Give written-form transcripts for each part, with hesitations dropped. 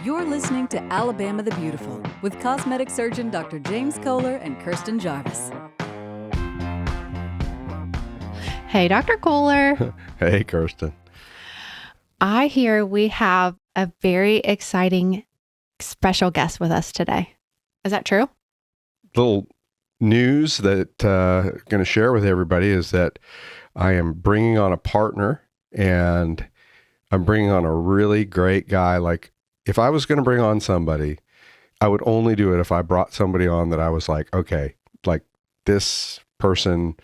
You're listening to Alabama the Beautiful with cosmetic surgeon Dr. James Koehler and Kirsten Jarvis. Hey, Dr. Koehler. Hey, Kirsten. I hear we have a very exciting special guest with us today. Is that true? Little news that I'm going to share with everybody is that I am bringing on a partner, and I'm bringing on a really great guy. Like, if I was going to bring on somebody, I would only do it if I brought somebody on that I was like, okay, like this person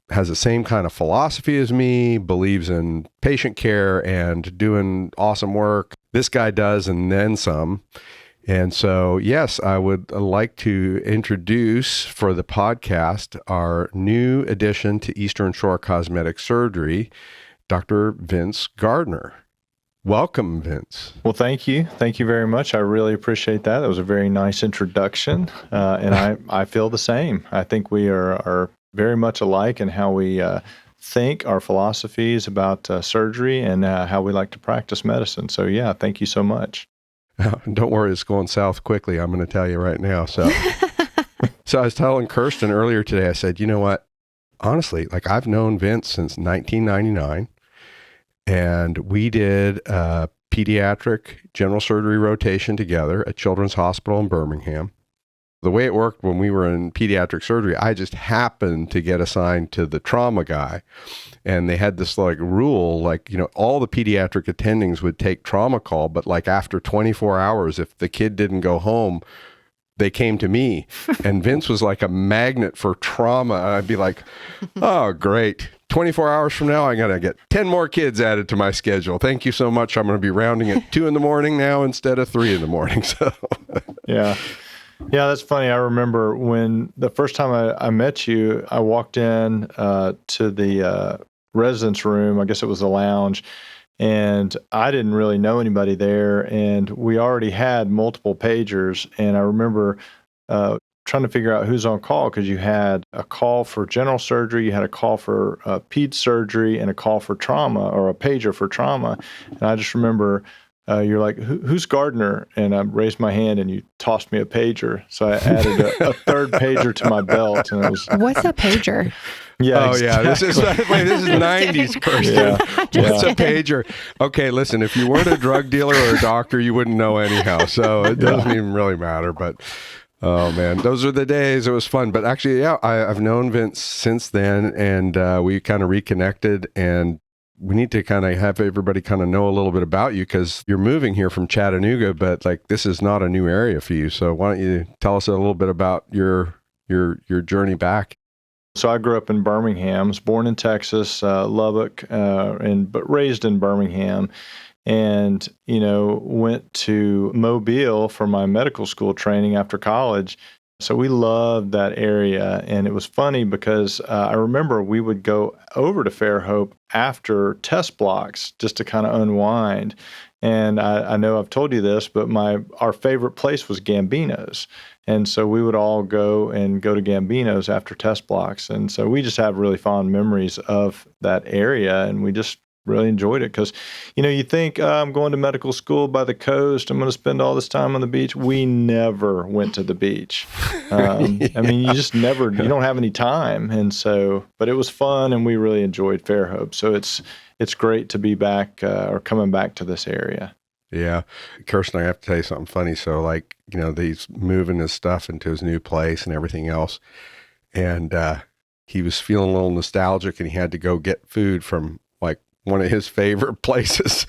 has the same kind of philosophy as me, believes in patient care and doing awesome work. This guy does, and then some. And so, yes, I would like to introduce for the podcast our new addition to Eastern Shore Cosmetic Surgery, Dr. Vince Gardner. Welcome, Vince. Well, thank you. Thank you very much. I really appreciate that. That was a very nice introduction. And I feel the same. I think we are very much alike in how we think, our philosophies about surgery, and how we like to practice medicine. So, yeah, thank you so much. Don't worry, it's going south quickly. I'm going to tell you right now. So I was telling Kirsten earlier today, I said, you know what? Honestly, like I've known Vince since 1999, and we did a pediatric general surgery rotation together at Children's Hospital in Birmingham. The way it worked when we were in pediatric surgery, I just happened to get assigned to the trauma guy. And they had this like rule, like, you know, all the pediatric attendings would take trauma call, but like after 24 hours, if the kid didn't go home, they came to me. And Vince was like a magnet for trauma. I'd be like, oh, great. 24 hours from now, I'm going to get 10 more kids added to my schedule. Thank you so much. I'm going to be rounding at 2 in.the morning now instead of 3 in.the morning. So Yeah. Yeah, that's funny. I remember when the first time I met you, I walked in to the residence room. I guess it was the lounge. And I didn't really know anybody there. And we already had multiple pagers. And I remember trying to figure out who's on call, because you had a call for general surgery, you had a call for ped surgery, and a call for trauma, or a pager for trauma. And I just remember you're like, who's Gardner? And I raised my hand, and you tossed me a pager. So I added a third pager to my belt. And it was, What's a pager? yeah, exactly. yeah, this is 90s person. Yeah. What's a pager? Okay, listen, if you weren't a drug dealer or a doctor, you wouldn't know anyhow. So it doesn't even really matter. But oh man, those are the days. It was fun. But actually, yeah, I've known Vince since then, and we kind of reconnected, and we need to kind of have everybody kind of know a little bit about you, because you're moving here from Chattanooga, but like this is not a new area for you. So why don't you tell us a little bit about your journey back? So I grew up in Birmingham, was born in Texas, Lubbock, but raised in Birmingham, and, you know, went to Mobile for my medical school training after college. So we loved that area. And it was funny because I remember we would go over to Fairhope after test blocks just to kind of unwind. And I know I've told you this, but our favorite place was Gambino's. And so we would all go to Gambino's after test blocks. And so we just have really fond memories of that area. And we just really enjoyed it because, you know, you think, I'm going to medical school by the coast, I'm going to spend all this time on the beach. We never went to the beach. I mean, you just never, you don't have any time. And so, but it was fun, and we really enjoyed Fairhope. So it's great to be back or coming back to this area. Yeah. Kirsten, I have to tell you something funny. So like, you know, he's moving his stuff into his new place and everything else. And he was feeling a little nostalgic, and he had to go get food from like one of his favorite places.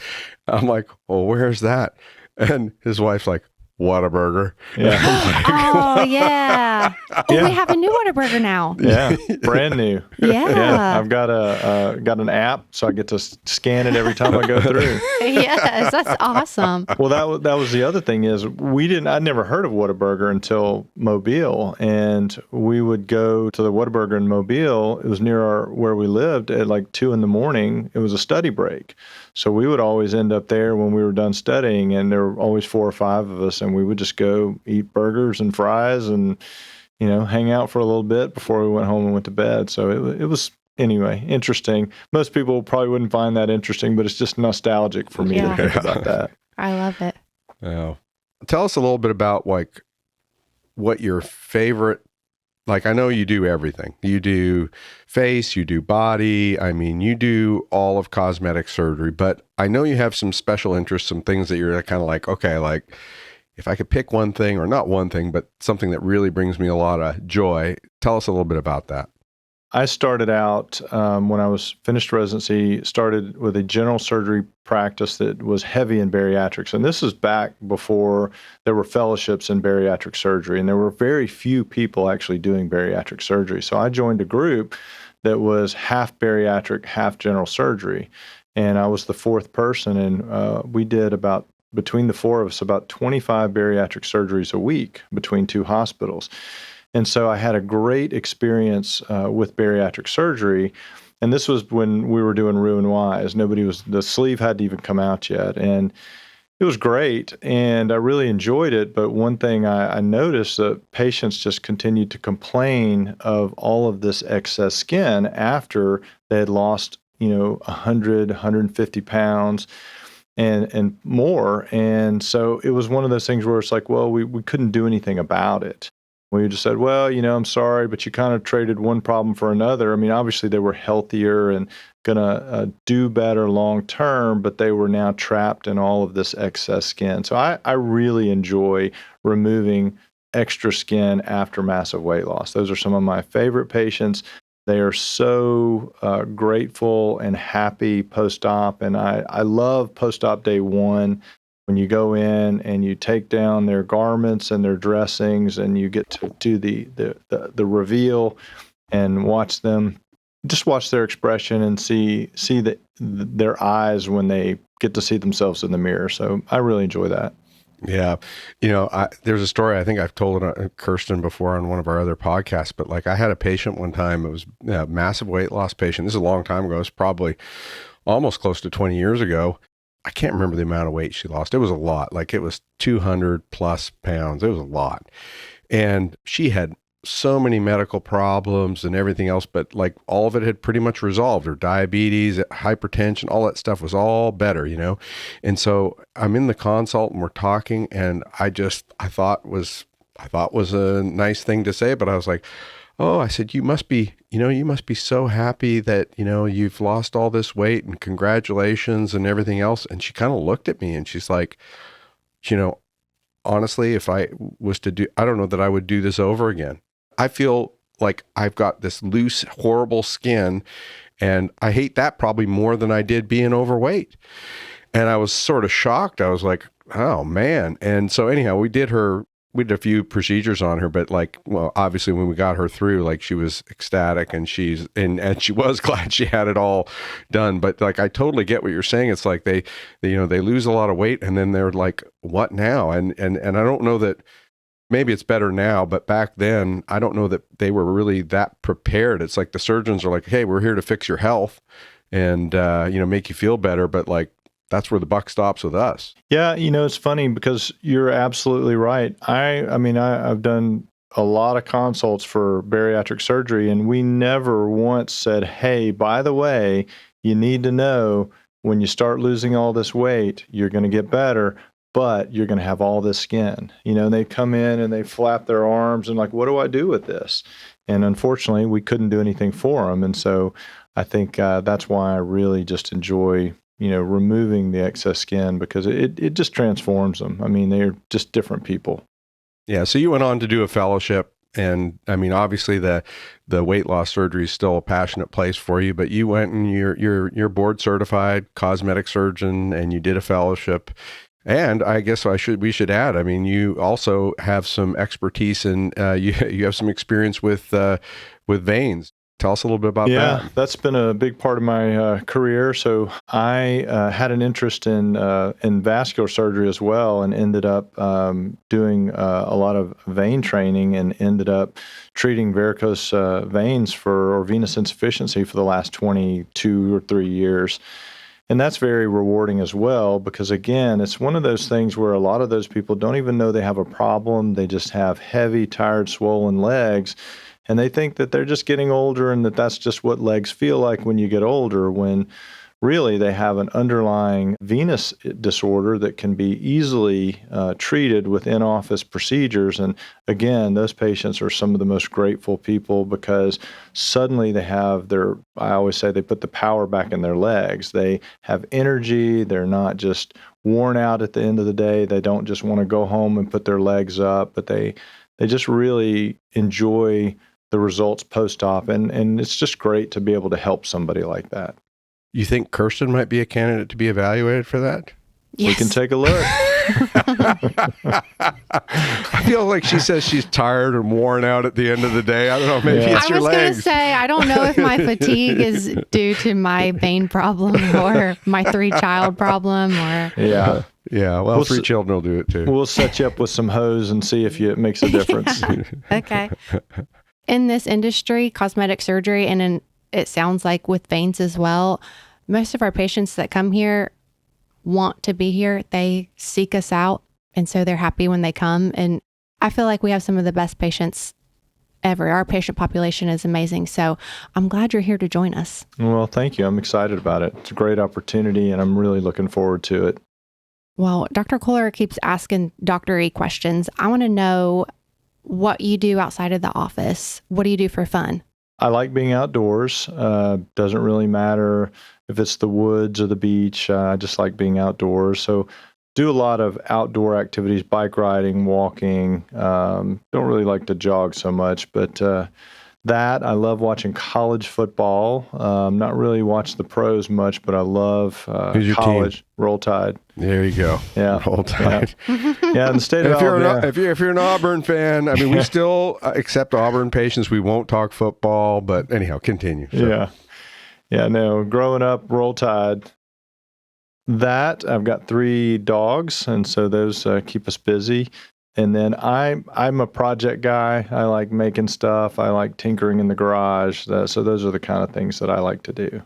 I'm like, well, where's that? And his wife's like, Whataburger. Yeah. Like, Oh, yeah. Oh, we have a new Whataburger now. Yeah, brand new. Yeah. I've got got an app, so I get to scan it every time I go through. Yes, that's awesome. Well, that was the other thing is I'd never heard of Whataburger until Mobile, and we would go to the Whataburger in Mobile. It was near where we lived at like 2 a.m. It was a study break. So we would always end up there when we were done studying, and there were always 4 or 5 of us, and we would just go eat burgers and fries and, you know, hang out for a little bit before we went home and went to bed. So it was, anyway, interesting. Most people probably wouldn't find that interesting, but it's just nostalgic for me to think about that. I love it. Oh. Tell us a little bit about like what your favorite, like I know you do everything. You do face, you do body. I mean, you do all of cosmetic surgery, but I know you have some special interests, some things that you're kind of like, okay, like if I could pick one thing, or not one thing, but something that really brings me a lot of joy. Tell us a little bit about that. I started out when I was finished residency, started with a general surgery practice that was heavy in bariatrics. And this is back before there were fellowships in bariatric surgery. And there were very few people actually doing bariatric surgery. So I joined a group that was half bariatric, half general surgery. And I was the fourth person. And we did about, between the four of us, about 25 bariatric surgeries a week between two hospitals. And so I had a great experience with bariatric surgery. And this was when we were doing Roux-en-Y's. The sleeve hadn't even come out yet. And it was great. And I really enjoyed it. But one thing I noticed that patients just continued to complain of all of this excess skin after they had lost, 100, 150 pounds and more. And so it was one of those things where it's like, well, we couldn't do anything about it. We just said, well, I'm sorry, but you kind of traded one problem for another. I mean, obviously they were healthier and going to do better long term, but they were now trapped in all of this excess skin. So I really enjoy removing extra skin after massive weight loss. Those are some of my favorite patients. They are so grateful and happy post-op. And I love post-op day one, when you go in and you take down their garments and their dressings and you get to do the reveal and watch them, just watch their expression and see their eyes when they get to see themselves in the mirror. So I really enjoy that. Yeah. There's a story, I think I've told it Kirsten before on one of our other podcasts, but like I had a patient one time, it was a massive weight loss patient. This is a long time ago. It's probably almost close to 20 years ago. I can't remember the amount of weight she lost. It was a lot. Like it was 200 plus pounds. It was a lot. And she had so many medical problems and everything else, but like all of it had pretty much resolved. Her diabetes, hypertension, all that stuff was all better, And so I'm in the consult and we're talking, and I thought was a nice thing to say, but I was like, oh, I said, you must be so happy that, you've lost all this weight and congratulations and everything else. And she kind of looked at me and she's like, honestly, if I was to I don't know that I would do this over again. I feel like I've got this loose, horrible skin, and I hate that probably more than I did being overweight. And I was sort of shocked. I was like, oh man. And so anyhow, we did a few procedures on her, but obviously when we got her through, like she was ecstatic and she was glad she had it all done. But like, I totally get what you're saying. It's like they lose a lot of weight and then they're like, what now? And I don't know that maybe it's better now, but back then I don't know that they were really that prepared. It's like the surgeons are like, hey, we're here to fix your health and, make you feel better. But like, that's where the buck stops with us. Yeah, it's funny because you're absolutely right. I've done a lot of consults for bariatric surgery, and we never once said, hey, by the way, you need to know when you start losing all this weight, you're going to get better, but you're going to have all this skin. They come in and they flap their arms and like, what do I do with this? And unfortunately, we couldn't do anything for them. And so I think that's why I really just enjoy removing the excess skin, because it just transforms them. I mean, they're just different people. Yeah. So you went on to do a fellowship, and I mean, obviously the weight loss surgery is still a passionate place for you, but you went and you're board certified cosmetic surgeon, and you did a fellowship. And I guess we should add, I mean, you also have some expertise in, you have some experience with veins. Tell us a little bit about that. Yeah, that's been a big part of my career. So I had an interest in vascular surgery as well, and ended up doing a lot of vein training, and ended up treating varicose veins or venous insufficiency for the last 22 or 3 years. And that's very rewarding as well, because again, it's one of those things where a lot of those people don't even know they have a problem. They just have heavy, tired, swollen legs. And they think that they're just getting older and that's just what legs feel like when you get older, when really they have an underlying venous disorder that can be easily treated with in-office procedures. And again, those patients are some of the most grateful people because suddenly they have I always say they put the power back in their legs. They have energy. They're not just worn out at the end of the day. They don't just want to go home and put their legs up, but they just really enjoy the results post-op. And it's just great to be able to help somebody like that. You think Kirsten might be a candidate to be evaluated for that? Yes. We can take a look. I feel like she says she's tired and worn out at the end of the day. I don't know, maybe it's I your was going to legs. say, I don't know if my fatigue is due to my vein problem or my 3-child problem or... Yeah. Yeah, well, We'll 3 children will do it too. We'll set you up with some hose and see if it makes a difference. Okay. In this industry, cosmetic surgery, and it sounds like with veins as well, most of our patients that come here want to be here. They seek us out, and so they're happy when they come. And I feel like we have some of the best patients ever. Our patient population is amazing. So I'm glad you're here to join us. Well, thank you. I'm excited about it. It's a great opportunity, and I'm really looking forward to it. Well, Dr. Koehler keeps asking doctor-y questions. I want to know what you do outside of the office. What do you do for fun? I like being outdoors. Doesn't really matter if it's the woods or the beach. I just like being outdoors. So do a lot of outdoor activities, bike riding, walking. Don't really like to jog so much, but that. I love watching college football. Not really watch the pros much, but I love Who's your college. team? Roll Tide. There you go. Yeah. Roll Tide. Yeah, in the state of If you're, Alabama. if you're an Auburn fan, I mean, we still accept Auburn patients. We won't talk football, but anyhow, continue. So. Yeah. Yeah, no, growing up, Roll Tide. That, I've got 3 dogs, and so those keep us busy. And then I'm a project guy. I like making stuff. I like tinkering in the garage. So those are the kind of things that I like to do.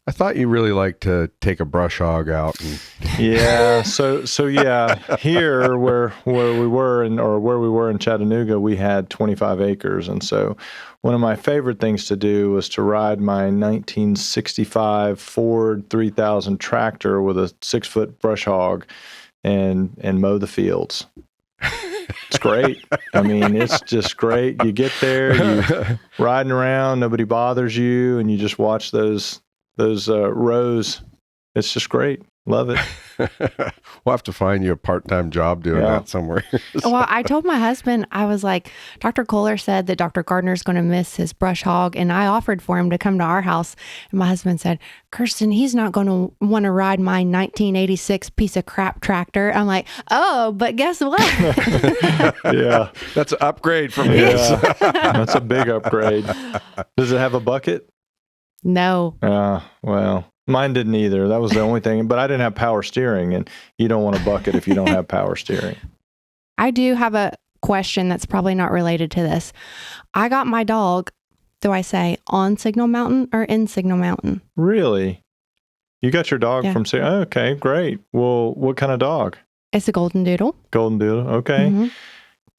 I thought you really liked to take a brush hog out. And Yeah. So yeah, here where we were in Chattanooga, we had 25 acres. And so one of my favorite things to do was to ride my 1965 Ford 3000 tractor with a 6-foot brush hog and mow the fields. It's great. I mean, it's just great. You get there, you riding around, nobody bothers you, and you just watch those rows. It's just great. Love it. we'll have to find you a part-time job doing that somewhere. Well, I told my husband, I was like, Dr. Koehler said that Dr. Gardner's going to miss his brush hog, and I offered for him to come to our house. And my husband said, Kirsten, he's not going to want to ride my 1986 piece of crap tractor. I'm like, oh, but guess what? Yeah. That's an upgrade from his. Yeah. That's a big upgrade. Does it have a bucket? No. Well, mine didn't either. That was the only thing. But I didn't have power steering, and you don't want a bucket if you don't have power steering. I do have a question that's probably not related to this. I got my dog, do I say on Signal Mountain or in Signal Mountain? Really? You got your dog Yeah. from Signal? Okay, great. Well, what kind of dog? It's a golden doodle. Golden Doodle. Okay. Mhm.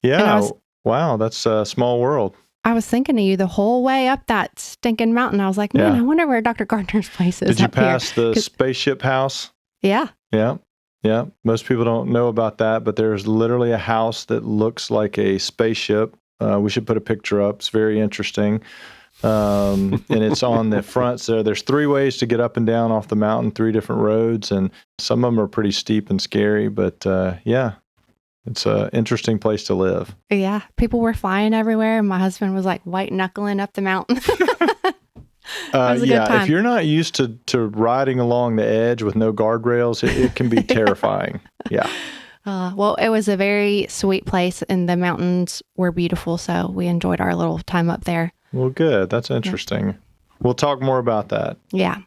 Yeah. Wow, that's a small world. I was thinking of you the whole way up that stinking mountain. I was like, man, Yeah. I wonder where Dr. Gardner's place is. Did you up here. pass the 'Cause- spaceship house? Yeah. Yeah. Yeah. Most people don't know about that, but there's literally a house that looks like a spaceship. We should put a picture up. It's very interesting. And it's on the front. So there's 3 ways to get up and down off the mountain, 3 different roads. And some of them are pretty steep and scary, but yeah, it's an interesting place to live. Yeah. People were flying everywhere. And my husband was like white knuckling up the mountain. was a good Yeah, time. if you're not used to riding along the edge with no guardrails, it can be terrifying. Yeah. Well, it was a very sweet place and the mountains were beautiful. So we enjoyed our little time up there. Well, good. That's interesting. We'll talk more about that. Yeah.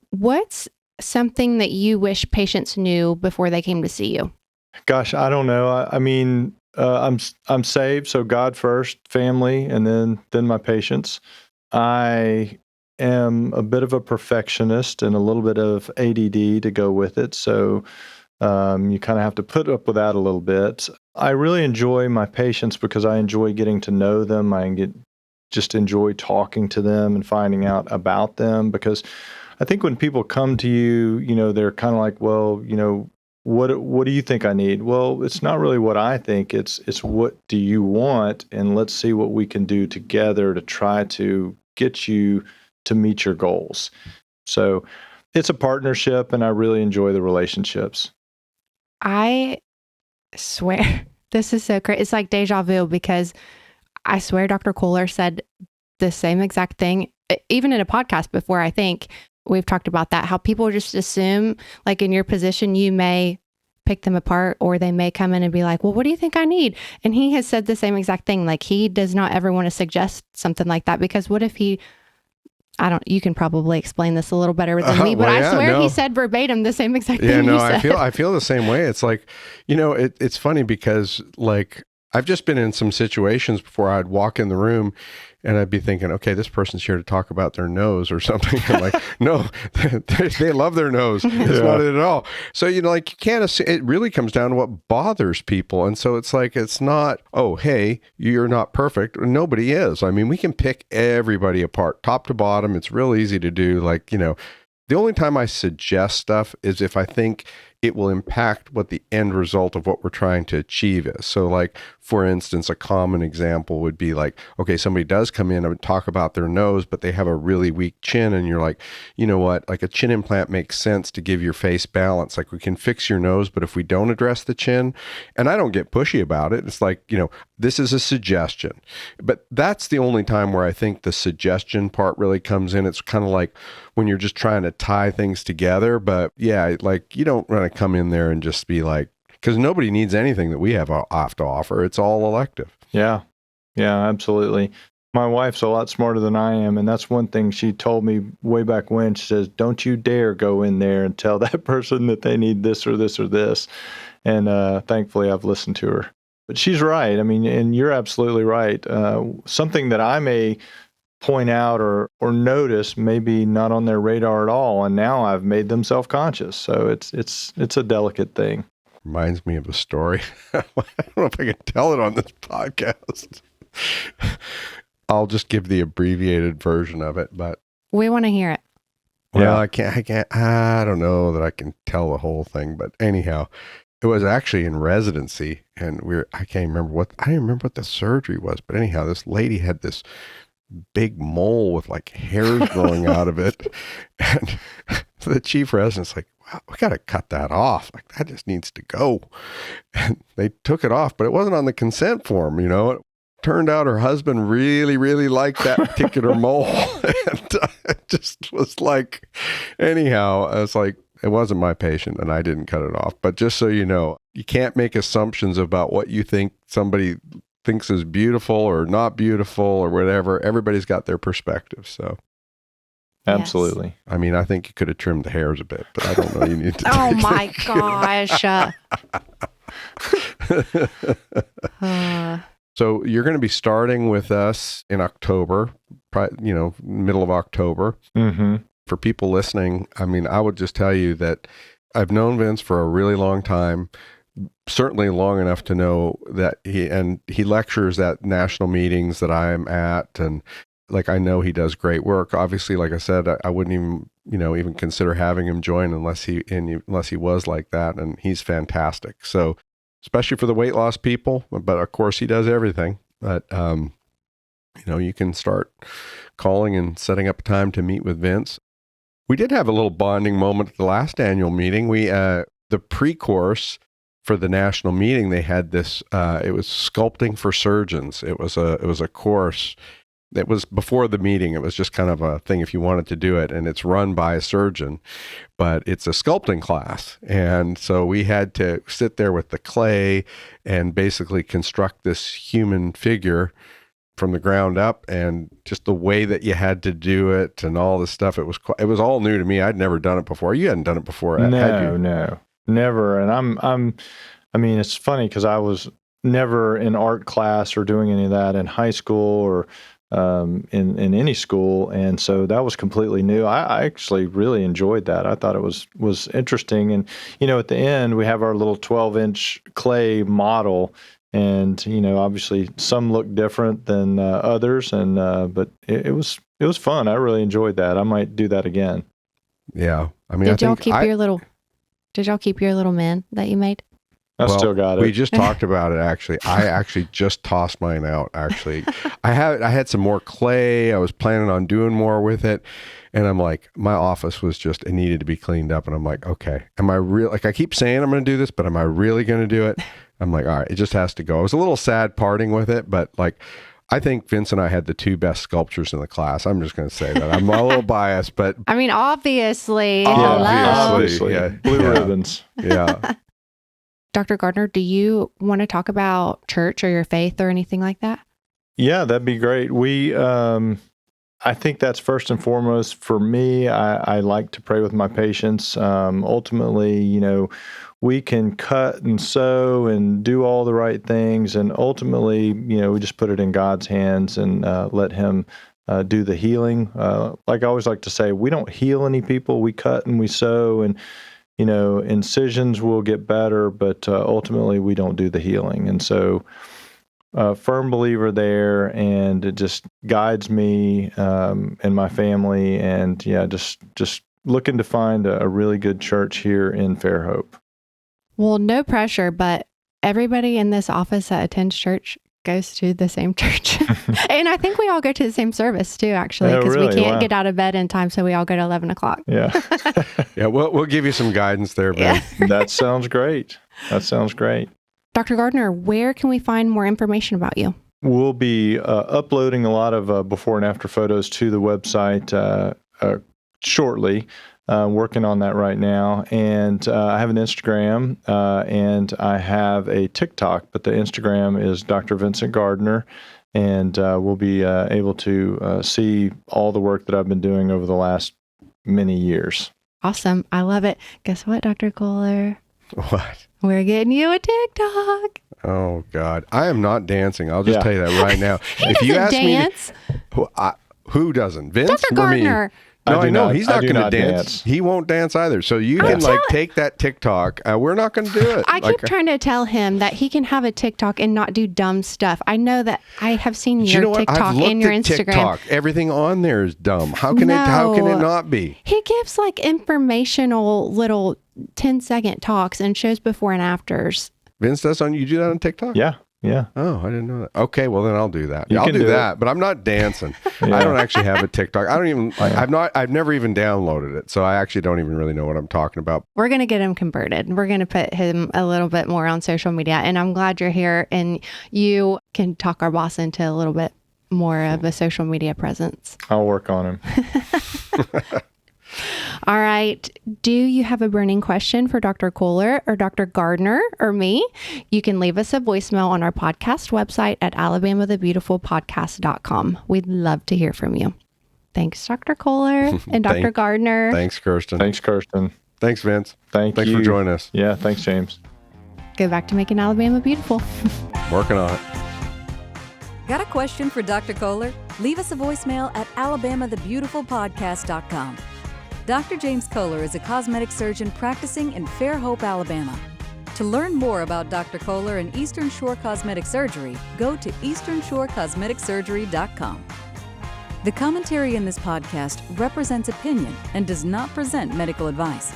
What's something that you wish patients knew before they came to see you? Gosh, I don't know. I mean, I'm saved, so God first, family, and then my patients. I am a bit of a perfectionist and a little bit of ADD to go with it, so you kind of have to put up with that a little bit. I really enjoy my patients because I enjoy getting to know them. Just enjoy talking to them and finding out about them because I think when people come to you, they're kind of like, well, what do you think I need? Well, it's not really what I think. It's what do you want? And let's see what we can do together to try to get you to meet your goals. So it's a partnership, and I really enjoy the relationships. I swear, this is so crazy. It's like deja vu, because I swear Dr. Koehler said the same exact thing, even in a podcast before. I think we've talked about that, how people just assume, like in your position, you may pick them apart, or they may come in and be like, well, what do you think I need? And he has said the same exact thing. Like, he does not ever want to suggest something like that, because what if you can probably explain this a little better than me, but I swear he said verbatim the same exact thing you said. I feel the same way. It's like, it's funny because, like, I've just been in some situations before. I'd walk in the room and I'd be thinking, okay, this person's here to talk about their nose or something. I'm like, no, they love their nose. It's not it at all. So, like, you can't assume. It really comes down to what bothers people. And so it's like, it's not, oh, hey, you're not perfect. Nobody is. I mean, we can pick everybody apart, top to bottom. It's real easy to do. Like, the only time I suggest stuff is if I think it will impact what the end result of what we're trying to achieve is. So, like, for instance, a common example would be like, okay, somebody does come in and talk about their nose, but they have a really weak chin. And you're like, you know what, like, a chin implant makes sense to give your face balance. Like, we can fix your nose, but if we don't address the chin, and I don't get pushy about it, it's like, this is a suggestion. But that's the only time where I think the suggestion part really comes in. It's kind of like when you're just trying to tie things together. But yeah, like, you don't want to come in there and just be like, because nobody needs anything that we have to offer. It's all elective. Yeah, absolutely. My wife's a lot smarter than I am, and that's one thing she told me way back when. She says, don't you dare go in there and tell that person that they need this or this or this. And thankfully, I've listened to her. But she's right. I mean, and you're absolutely right. Something that I may point out or notice maybe not on their radar at all, and now I've made them self-conscious. So it's a delicate thing. Reminds me of a story. I don't know if I can tell it on this podcast. I'll just give the abbreviated version of it, but we want to hear it. Well, I don't know that I can tell the whole thing, but anyhow, it was actually in residency, and I didn't remember what the surgery was, but anyhow, this lady had this big mole with like hairs growing out of it. And the chief resident's like, wow, we got to cut that off. Like, that just needs to go. And they took it off, but it wasn't on the consent form. It turned out her husband really, really liked that particular mole. And it just was like, anyhow, I was like, it wasn't my patient and I didn't cut it off. But just so you know, you can't make assumptions about what you think somebody thinks is beautiful or not beautiful or whatever. Everybody's got their perspective. So absolutely. Yes. I mean, I think you could have trimmed the hairs a bit, but I don't know. You need to. Oh my gosh. So you're going to be starting with us in October, middle of October. Mm-hmm. For people listening, I mean, I would just tell you that I've known Vince for a really long time. Certainly long enough to know that he lectures at national meetings that I'm at, and like, I know he does great work. Obviously, like I said, I wouldn't even consider having him join unless he was like that, and he's fantastic. So, especially for the weight loss people, but of course he does everything. But you can start calling and setting up time to meet with Vince. We did have a little bonding moment at the last annual meeting. The pre-course for the national meeting, they had this, it was sculpting for surgeons. It was a course that was before the meeting. It was just kind of a thing if you wanted to do it, and it's run by a surgeon, but it's a sculpting class. And so we had to sit there with the clay and basically construct this human figure from the ground up, and just the way that you had to do it and all this stuff. It was all new to me. I'd never done it before. You hadn't done it before, had you? No, never. And I mean, it's funny because I was never in art class or doing any of that in high school or in any school. And so that was completely new. I actually really enjoyed that. I thought it was interesting. And, at the end, we have our little 12-inch clay model. And, obviously some look different than others. And but it was fun. I really enjoyed that. I might do that again. Yeah. I mean, Did y'all keep your little man that you made? I still got it. We just talked about it, actually. I actually just tossed mine out, actually. I had some more clay. I was planning on doing more with it. And I'm like, my office was it needed to be cleaned up. And I'm like, okay, am I real? Like, I keep saying I'm going to do this, but am I really going to do it? I'm like, all right, it just has to go. I was a little sad parting with it, but like, I think Vince and I had the two best sculptures in the class. I'm just going to say that. I'm a little biased, but. I mean, obviously. Obviously. Yeah. Blue ribbons. Yeah. Dr. Gardner, do you want to talk about church or your faith or anything like that? Yeah, that'd be great. I think that's first and foremost for me. I like to pray with my patients. Ultimately, we can cut and sew and do all the right things. And ultimately, we just put it in God's hands and let him do the healing. Like I always like to say, we don't heal any people. We cut and we sew, and incisions will get better, but ultimately we don't do the healing. And so firm believer there, and it just guides me and my family. And yeah, just looking to find a really good church here in Fairhope. Well, no pressure, but everybody in this office that attends church goes to the same church. And I think we all go to the same service too, actually, because we can't get out of bed in time. So we all go to 11 o'clock. Yeah. Yeah. We'll give you some guidance there, Ben. Yeah. That sounds great. Dr. Gardner, where can we find more information about you? We'll be uploading a lot of before and after photos to the website shortly. Working on that right now. And I have an Instagram and I have a TikTok, but the Instagram is Dr. Vincent Gardner. And we'll be able to see all the work that I've been doing over the last many years. Awesome. I love it. Guess what, Dr. Koehler? What? We're getting you a TikTok. Oh, God. I am not dancing. I'll just tell you that right now. If you ask dance. Who doesn't? Vince Dr. Gardner. or me? No, I know. He's not going to dance. He won't dance either. So you can take that TikTok. We're not going to do it. I keep trying to tell him that he can have a TikTok and not do dumb stuff. I know that I have seen your TikTok and your Instagram. TikTok. Everything on there is dumb. How can it not be? He gives like informational little 10-second talks and shows before and afters. Vince does you do that on TikTok? Yeah. Yeah. Oh, I didn't know that. Okay, well then I'll do that. I'll do that, but I'm not dancing. Yeah. I don't actually have a TikTok. I don't even. I've never even downloaded it, so I actually don't even really know what I'm talking about. We're gonna get him converted. We're gonna put him a little bit more on social media, and I'm glad you're here and you can talk our boss into a little bit more of a social media presence. I'll work on him. All right. Do you have a burning question for Dr. Koehler or Dr. Gardner or me? You can leave us a voicemail on our podcast website at alabamathebeautifulpodcast.com. We'd love to hear from you. Thanks, Dr. Koehler and Dr. Gardner. Thanks, Kirsten. Thanks, Vince. Thanks for joining us. Yeah, thanks, James. Go back to making Alabama beautiful. Working on it. Got a question for Dr. Koehler? Leave us a voicemail at alabamathebeautifulpodcast.com. Dr. James Koehler is a cosmetic surgeon practicing in Fairhope, Alabama. To learn more about Dr. Koehler and Eastern Shore Cosmetic Surgery, go to easternshorecosmeticsurgery.com. The commentary in this podcast represents opinion and does not present medical advice,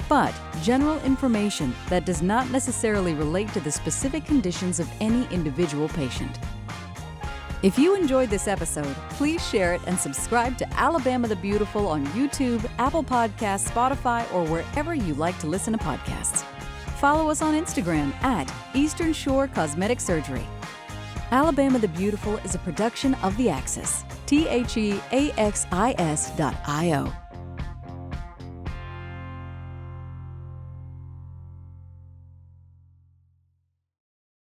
but general information that does not necessarily relate to the specific conditions of any individual patient. If you enjoyed this episode, please share it and subscribe to Alabama the Beautiful on YouTube, Apple Podcasts, Spotify, or wherever you like to listen to podcasts. Follow us on Instagram at Eastern Shore Cosmetic Surgery. Alabama the Beautiful is a production of The Axis, THEAXIS.io.